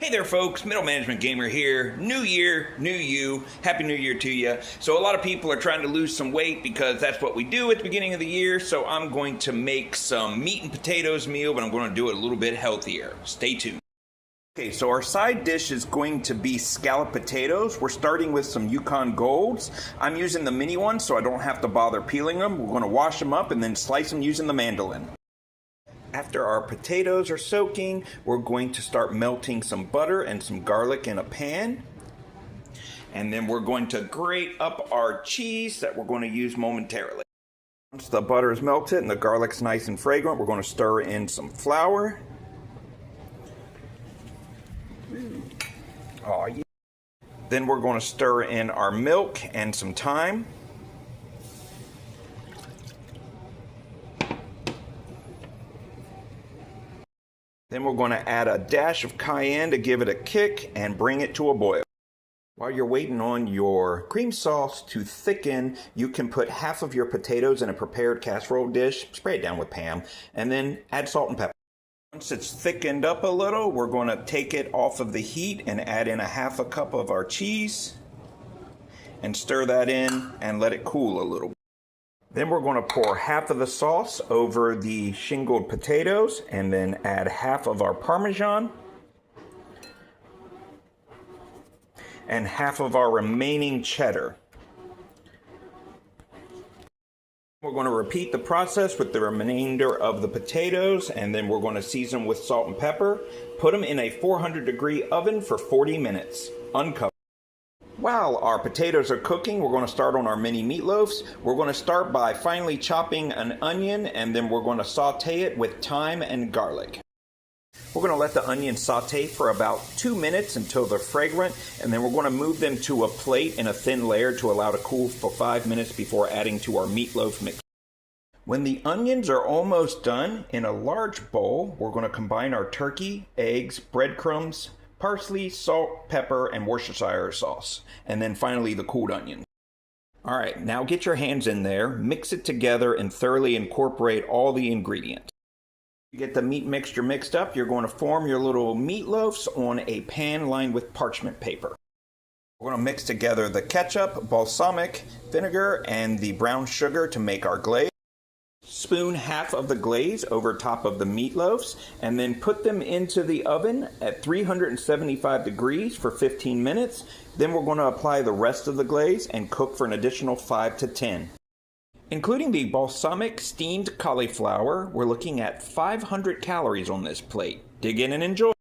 Hey there folks, Middle Management Gamer here. New year, new you. Happy New Year to you. So a lot of people are trying to lose some weight because that's what we do at the beginning of the year. So I'm going to make some meat and potatoes meal, but I'm going to do it a little bit healthier. Stay tuned. Okay, so our side dish is going to be scalloped potatoes. We're starting with some Yukon Golds. I'm using the mini ones so I don't have to bother peeling them. We're going to wash them up and then slice them using the mandolin. After our potatoes are soaking, we're going to start melting some butter and some garlic in a pan. And then we're going to grate up our cheese that we're going to use momentarily. Once the butter is melted and the garlic's nice and fragrant, we're going to stir in some flour. Oh, yeah. Then we're going to stir in our milk and some thyme. Then we're going to add a dash of cayenne to give it a kick and bring it to a boil. While you're waiting on your cream sauce to thicken, you can put half of your potatoes in a prepared casserole dish, spray it down with Pam, and then add salt and pepper. Once it's thickened up a little, we're going to take it off of the heat and add in a half a cup of our cheese and stir that in and let it cool a little bit. Then we're going to pour half of the sauce over the shingled potatoes and then add half of our parmesan and half of our remaining cheddar. We're going to repeat the process with the remainder of the potatoes, and then we're going to season with salt and pepper. Put them in a 400-degree oven for 40 minutes, uncovered. While our potatoes are cooking, we're going to start on our mini meatloaves. We're going to start by finely chopping an onion, and then we're going to saute it with thyme and garlic. We're going to let the onions saute for about 2 minutes until they're fragrant, and then we're going to move them to a plate in a thin layer to allow to cool for 5 minutes before adding to our meatloaf mix. When the onions are almost done, in a large bowl, we're going to combine our turkey, eggs, breadcrumbs, parsley, salt, pepper, and Worcestershire sauce. And then finally the cooled onion. Alright, now get your hands in there, mix it together, and thoroughly incorporate all the ingredients. You get the meat mixture mixed up, you're going to form your little meatloafs on a pan lined with parchment paper. We're going to mix together the ketchup, balsamic vinegar, and the brown sugar to make our glaze. Spoon half of the glaze over top of the meatloaves and then put them into the oven at 375 degrees for 15 minutes. Then we're going to apply the rest of the glaze and cook for an additional 5 to 10. Including the balsamic steamed cauliflower, we're looking at 500 calories on this plate. Dig in and enjoy.